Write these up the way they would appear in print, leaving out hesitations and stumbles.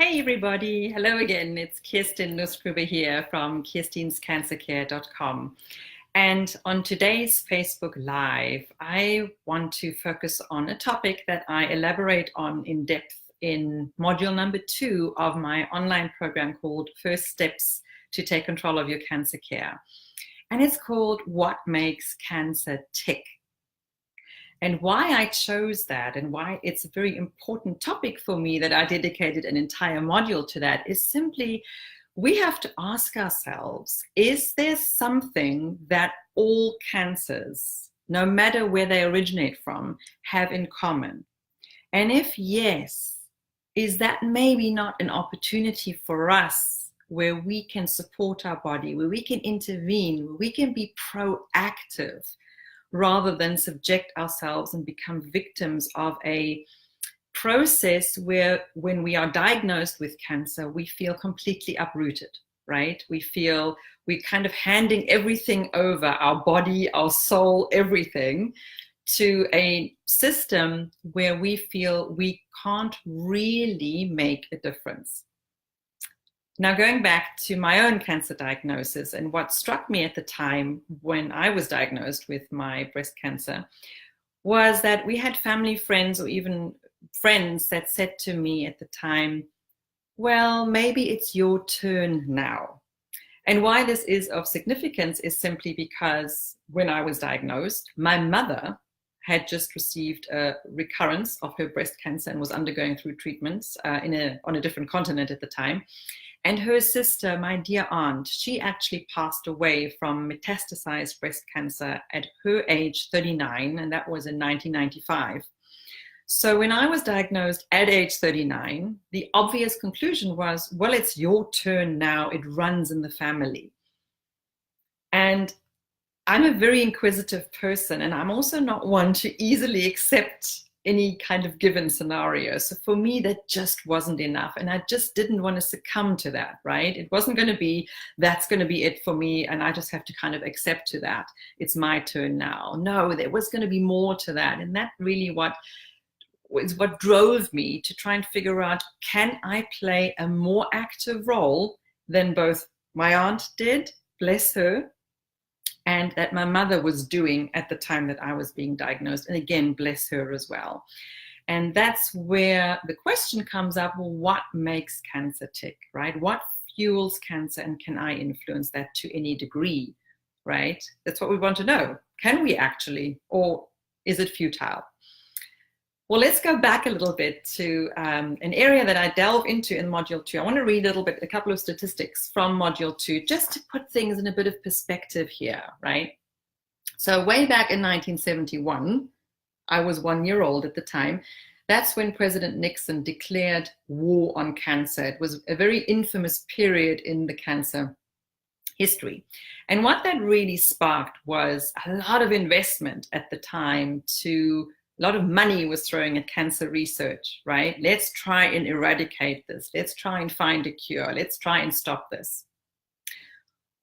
Hey everybody, hello again. It's Kirstin Nussgruber here from Kirstin'sCancerCare.com. And on today's Facebook Live, I want to focus on a topic that I elaborate on in depth in module number 2 of my online program called First Steps to Take Control of Your Cancer Care. And it's called What Makes Cancer Tick? And why I chose that and why it's a very important topic for me that I dedicated an entire module to that is simply we have to ask ourselves, is there something that all cancers, no matter where they originate from, have in common? And if yes, is that maybe not an opportunity for us where we can support our body, where we can intervene, where we can be proactive, rather than subject ourselves and become victims of a process where when we are diagnosed with cancer, we feel completely uprooted, right? We feel we're kind of handing everything over, our body, our soul, everything, to a system where we feel we can't really make a difference. Now, going back to my own cancer diagnosis, and what struck me at the time when I was diagnosed with my breast cancer was that we had family, friends, or even friends that said to me at the time, well, maybe it's your turn now. And why this is of significance is simply because when I was diagnosed, my mother had just received a recurrence of her breast cancer and was undergoing through treatments on a different continent at the time. And her sister, my dear aunt, she actually passed away from metastasized breast cancer at her age 39, and that was in 1995. So when I was diagnosed at age 39, the obvious conclusion was, well, it's your turn now. It runs in the family. And I'm a very inquisitive person, and I'm also not one to easily accept any kind of given scenario. So for me, that just wasn't enough. And I just didn't want to succumb to that, right? It wasn't going to be, that's going to be it for me. And I just have to kind of accept to that. It's my turn now. No, there was going to be more to that. And that really was what drove me to try and figure out, can I play a more active role than both my aunt did, bless her, and that my mother was doing at the time that I was being diagnosed. And again, bless her as well. And that's where the question comes up, well, what makes cancer tick, right? What fuels cancer, and can I influence that to any degree, right? That's what we want to know. Can we actually, or is it futile? Well, let's go back a little bit to an area that I delve into in Module 2. I want to read a couple of statistics from Module 2, just to put things in a bit of perspective here, right? So way back in 1971, I was 1 year old at the time. That's when President Nixon declared war on cancer. It was a very infamous period in the cancer history. And what that really sparked was a lot of investment at the time a lot of money was thrown at cancer research, right? Let's try and eradicate this. Let's try and find a cure. Let's try and stop this.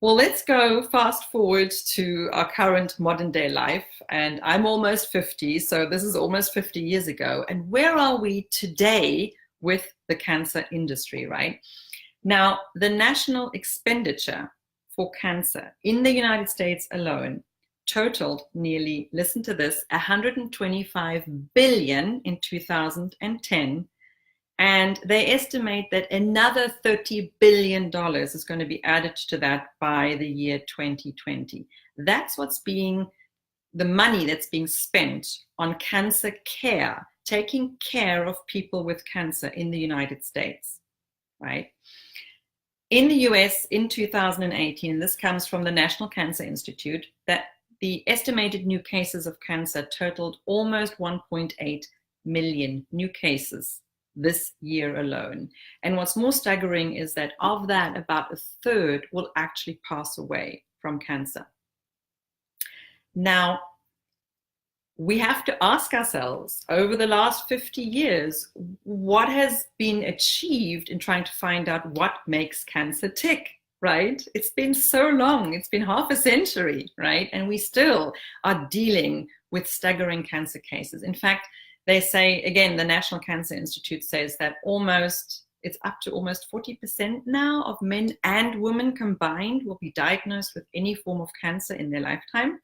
Well, let's go fast forward to our current modern day life. And I'm almost 50, so this is almost 50 years ago. And where are we today with the cancer industry, right? Now, the national expenditure for cancer in the United States alone totaled nearly, listen to this, 125 billion in 2010, and they estimate that another $30 billion is going to be added to that by the year 2020. That's the money that's being spent on cancer care, taking care of people with cancer in the United States, right? In the US in 2018, this comes from the National Cancer Institute, that the estimated new cases of cancer totaled almost 1.8 million new cases this year alone. And what's more staggering is that of that, about a third will actually pass away from cancer. Now, we have to ask ourselves, over the last 50 years, what has been achieved in trying to find out what makes cancer tick? Right? It's been so long, it's been half a century, right? And we still are dealing with staggering cancer cases. In fact, they say, again, the National Cancer Institute says that almost It's up to almost 40% now of men and women combined will be diagnosed with any form of cancer in their lifetime.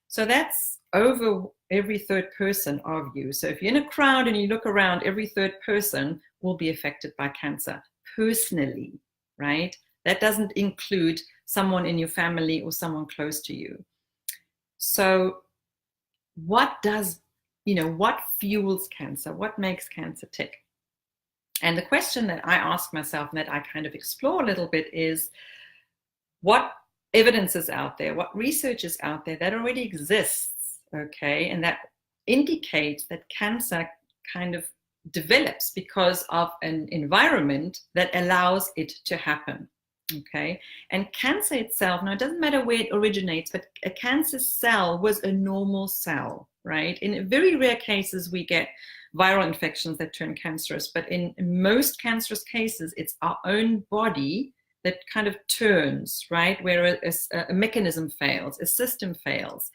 So that's over every third person of you. So if you're in a crowd and you look around, every third person will be affected by cancer personally, right? That doesn't include someone in your family or someone close to you. So what fuels cancer? What makes cancer tick? And the question that I ask myself and that I kind of explore a little bit is, what evidence is out there, what research is out there that already exists, okay, and that indicates that cancer kind of develops because of an environment that allows it to happen, okay? And cancer itself, now it doesn't matter where it originates, but a cancer cell was a normal cell, right? In very rare cases, we get viral infections that turn cancerous, but in most cancerous cases, it's our own body that kind of turns, right? Where a mechanism fails, a system fails.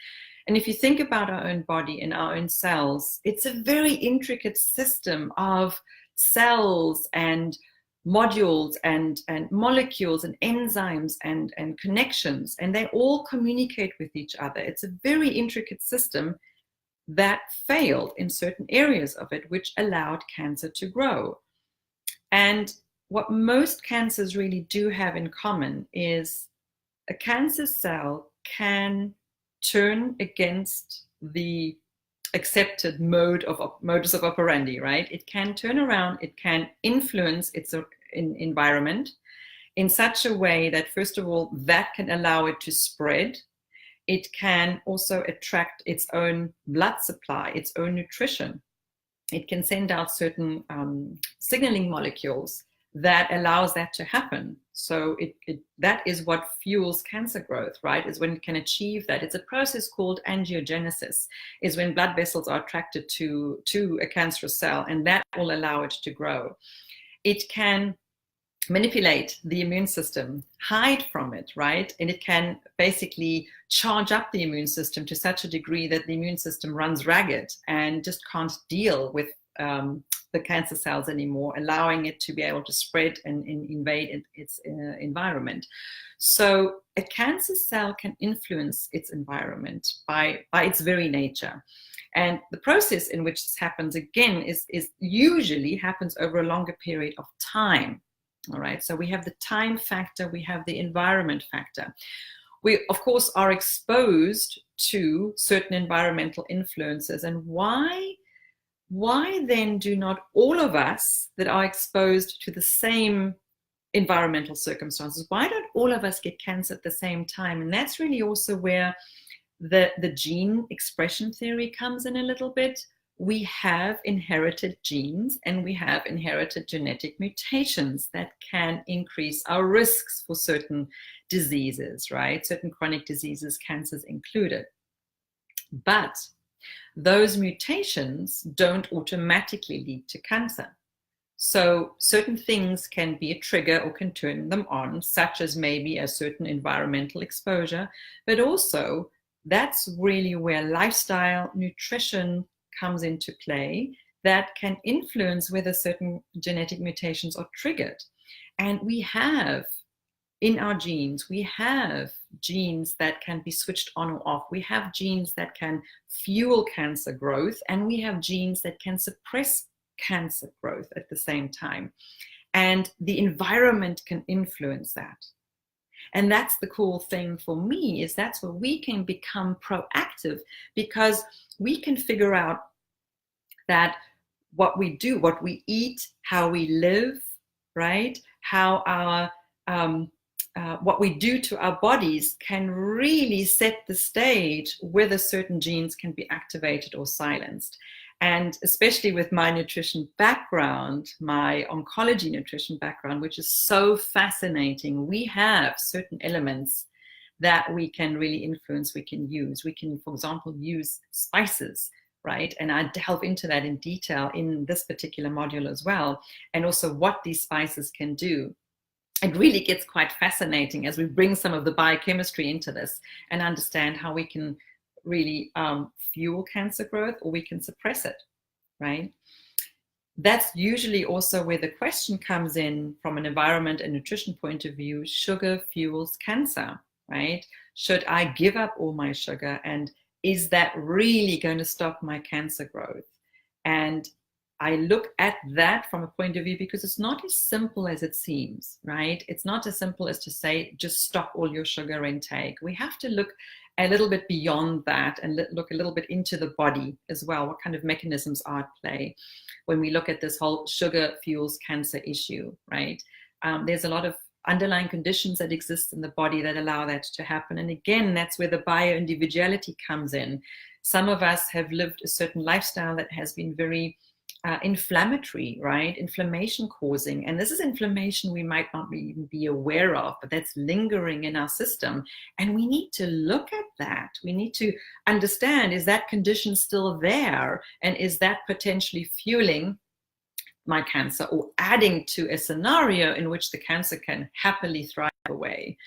And if you think about our own body and our own cells, it's a very intricate system of cells and modules and molecules and enzymes and connections, and they all communicate with each other. It's a very intricate system that failed in certain areas of it, which allowed cancer to grow. And what most cancers really do have in common is a cancer cell can turn against the accepted modus of operandi, right? It can turn around, it can influence its environment in such a way that, first of all, that can allow it to spread. It can also attract its own blood supply, its own nutrition. It can send out certain signaling molecules that allows that to happen. So that is what fuels cancer growth, right? Is when it can achieve that. It's a process called angiogenesis, is when blood vessels are attracted to a cancerous cell, and that will allow it to grow. It can manipulate the immune system, hide from it, right? And it can basically charge up the immune system to such a degree that the immune system runs ragged and just can't deal with the cancer cells anymore, allowing it to be able to spread and invade its environment. So a cancer cell can influence its environment by its very nature. And the process in which this happens, again, is usually happens over a longer period of time. All right, so we have the time factor, we have the environment factor. We, of course, are exposed to certain environmental influences. And why then do not all of us that are exposed to the same environmental circumstances, why don't all of us get cancer at the same time? And that's really also where the gene expression theory comes in a little bit. We have inherited genes and we have inherited genetic mutations that can increase our risks for certain diseases, right? Certain chronic diseases, cancers included. But those mutations don't automatically lead to cancer. So certain things can be a trigger or can turn them on, such as maybe a certain environmental exposure, but also that's really where lifestyle, nutrition comes into play that can influence whether certain genetic mutations are triggered. And we have in our genes, we have genes that can be switched on or off. We have genes that can fuel cancer growth, and we have genes that can suppress cancer growth at the same time. And the environment can influence that. And that's the cool thing for me, is that's where we can become proactive, because we can figure out that what we do, what we eat, how we live, right? How our what we do to our bodies can really set the stage whether certain genes can be activated or silenced. And especially with my nutrition background, my oncology nutrition background, which is so fascinating, we have certain elements that we can really influence, we can use. We can, for example, use spices, right? And I delve into that in detail in this particular module as well, and also what these spices can do. It really gets quite fascinating as we bring some of the biochemistry into this and understand how we can really fuel cancer growth, or we can suppress it, right? that's usually also where the question comes in from an environment and nutrition point of view. Sugar fuels cancer, right? Should I give up all my sugar? And is that really going to stop my cancer growth? And I look at that from a point of view because it's not as simple as it seems, right? It's not as simple as to say, just stop all your sugar intake. We have to look a little bit beyond that and look a little bit into the body as well. What kind of mechanisms are at play when we look at this whole sugar fuels cancer issue, right? There's a lot of underlying conditions that exist in the body that allow that to happen. And again, that's where the bio-individuality comes in. Some of us have lived a certain lifestyle that has been very inflammatory, right? Inflammation causing. And this is inflammation we might not even be aware of, but that's lingering in our system. And we need to look at that. We need to understand, is that condition still there? And is that potentially fueling my cancer or adding to a scenario in which the cancer can happily thrive away?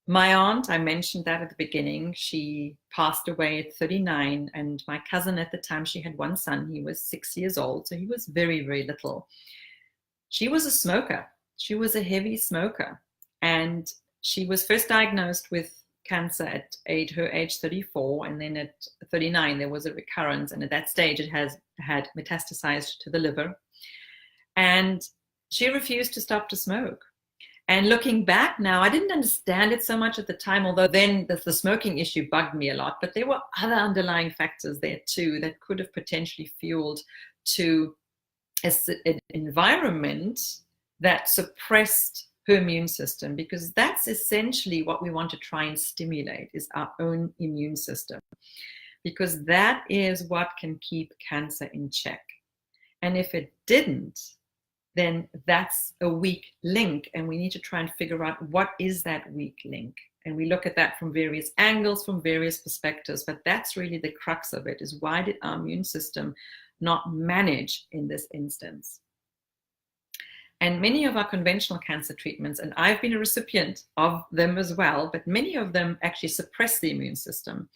My aunt, I mentioned that at the beginning, she passed away at 39, and my cousin at the time, she had one son. He was 6 years old, so he was very, very little. She was a smoker. She was a heavy smoker, and she was first diagnosed with cancer at her age 34, and then at 39 there was a recurrence, and at that stage it had metastasized to the liver, and she refused to stop to smoke. And looking back now, I didn't understand it so much at the time, although then the smoking issue bugged me a lot, but there were other underlying factors there too that could have potentially fueled to an environment that suppressed her immune system, because that's essentially what we want to try and stimulate, is our own immune system, because that is what can keep cancer in check. And if it didn't, then that's a weak link, and we need to try and figure out what is that weak link. And we look at that from various angles, from various perspectives, but that's really the crux of it, is why did our immune system not manage in this instance? And many of our conventional cancer treatments, and I've been a recipient of them as well, but many of them actually suppress the immune system.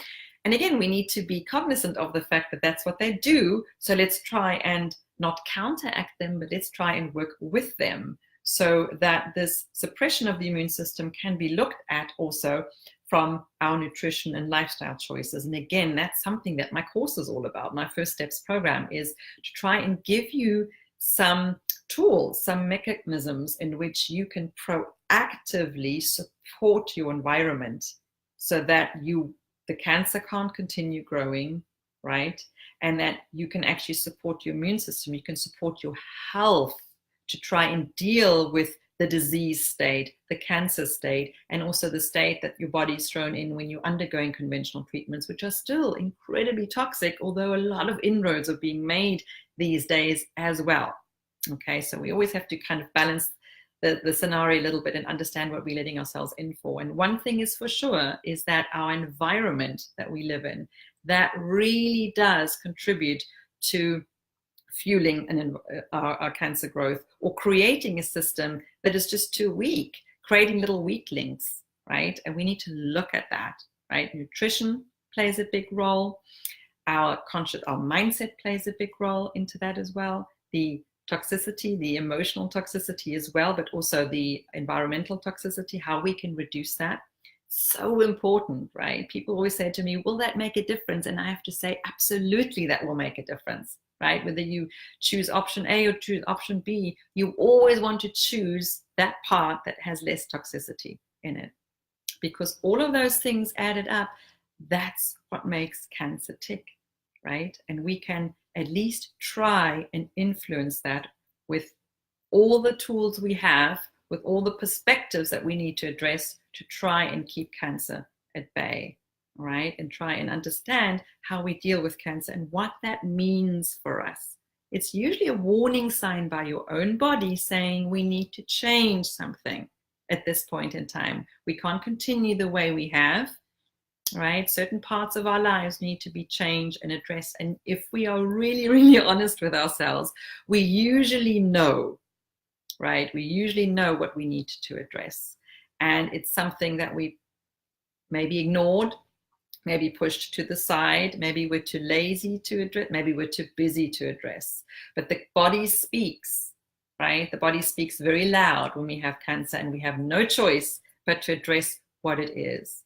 And again, we need to be cognizant of the fact that that's what they do. So let's try and not counteract them, but let's try and work with them so that this suppression of the immune system can be looked at also from our nutrition and lifestyle choices. And again, that's something that my course is all about. My First Steps program is to try and give you some tools, some mechanisms in which you can proactively support your environment so that the cancer can't continue growing, right? And that you can actually support your immune system. You can support your health to try and deal with the disease state, the cancer state, and also the state that your body's thrown in when you're undergoing conventional treatments, which are still incredibly toxic, although a lot of inroads are being made these days as well. Okay, so we always have to kind of balance the scenario a little bit and understand what we're letting ourselves in for. And one thing is for sure is that our environment that we live in, that really does contribute to fueling our cancer growth, or creating a system that is just too weak, creating little weak links, right? And we need to look at that, right? Nutrition plays a big role. Our mindset plays a big role into that as well. The toxicity, the emotional toxicity as well, but also the environmental toxicity, how we can reduce that. So important, right? People always say to me, will that make a difference? And I have to say, absolutely, that will make a difference, right? Whether you choose option A or choose option B, you always want to choose that part that has less toxicity in it, because all of those things added up, that's what makes cancer tick, right? And we can at least try and influence that with all the tools we have, with all the perspectives that we need to address to try and keep cancer at bay, right? And try and understand how we deal with cancer and what that means for us. It's usually a warning sign by your own body saying we need to change something at this point in time. We can't continue the way we have, right? Certain parts of our lives need to be changed and addressed. And if we are really, really honest with ourselves, we usually know, right? We usually know what we need to address. And it's something that we maybe ignored maybe pushed to the side, maybe we're too lazy to address, maybe we're too busy to address. But the body speaks, right? The body speaks very loud when we have cancer, and we have no choice but to address what it is.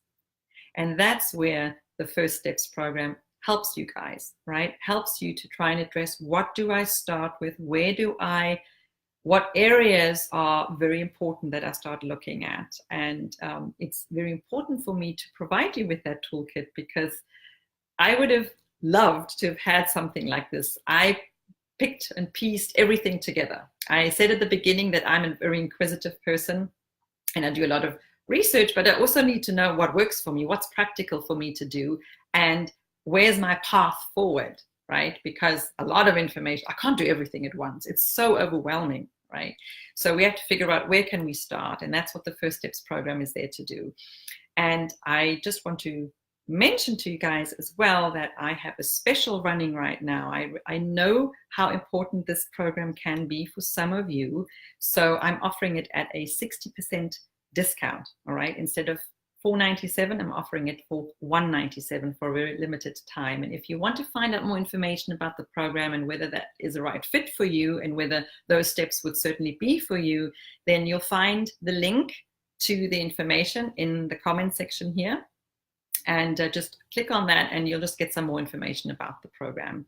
And that's where the First Steps program helps you guys, right? Helps you to try and address, what do I start with? What areas are very important that I start looking at? And it's very important for me to provide you with that toolkit, because I would have loved to have had something like this. I picked and pieced everything together. I said at the beginning that I'm a very inquisitive person and I do a lot of research, but I also need to know what works for me, what's practical for me to do, and where's my path forward, right? Because a lot of information, I can't do everything at once. It's so overwhelming, right? So we have to figure out, where can we start? And that's what the First Steps program is there to do. And I just want to mention to you guys as well that I have a special running right now. I know how important this program can be for some of you. So I'm offering it at a 60% discount, all right? Instead of $497, I'm offering it for $197 for a very limited time. And if you want to find out more information about the program and whether that is a right fit for you and whether those steps would certainly be for you, then you'll find the link to the information in the comment section here. And just click on that and you'll just get some more information about the program.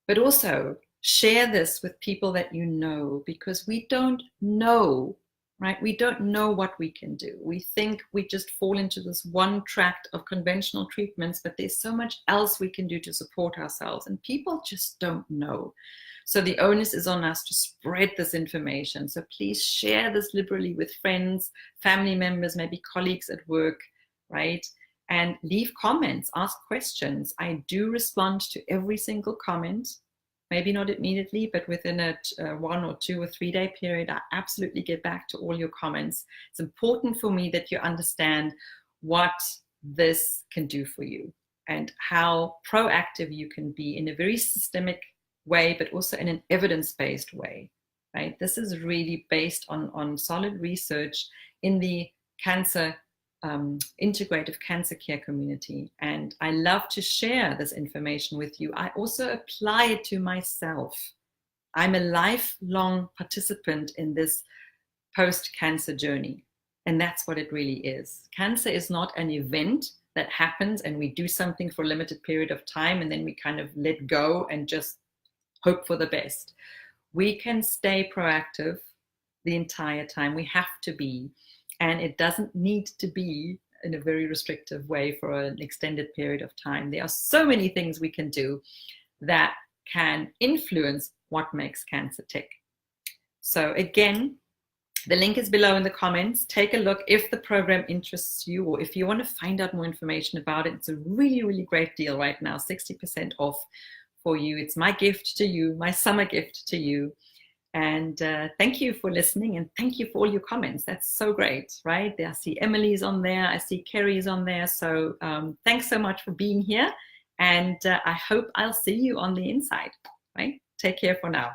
But also share this with people that you know, because we don't know, right? We don't know what we can do. We think we just fall into this one track of conventional treatments, but there's so much else we can do to support ourselves, and people just don't know. So the onus is on us to spread this information. So please share this liberally with friends, family members, maybe colleagues at work, right? And leave comments, ask questions. I do respond to every single comment. Maybe not immediately, but within a 1 or 2 or 3 day period, I absolutely get back to all your comments. It's important for me that you understand what this can do for you and how proactive you can be in a very systemic way, but also in an evidence-based way, right? This is really based on solid research in the cancer integrative cancer care community, and I love to share this information with you. I also apply it to myself. I'm a lifelong participant in this post-cancer journey, and that's what it really is. Cancer is not an event that happens and we do something for a limited period of time and then we kind of let go and just hope for the best. We can stay proactive the entire time. We have to be. And it doesn't need to be in a very restrictive way for an extended period of time. There are so many things we can do that can influence what makes cancer tick. So again, the link is below in the comments. Take a look if the program interests you, or if you want to find out more information about it. It's a really, really great deal right now, 60% off for you. It's my gift to you, my summer gift to you. And thank you for listening, and thank you for all your comments. That's so great, right? I see Emily's on there. I see Kerry's on there. So thanks so much for being here. And I hope I'll see you on the inside, right? Take care for now.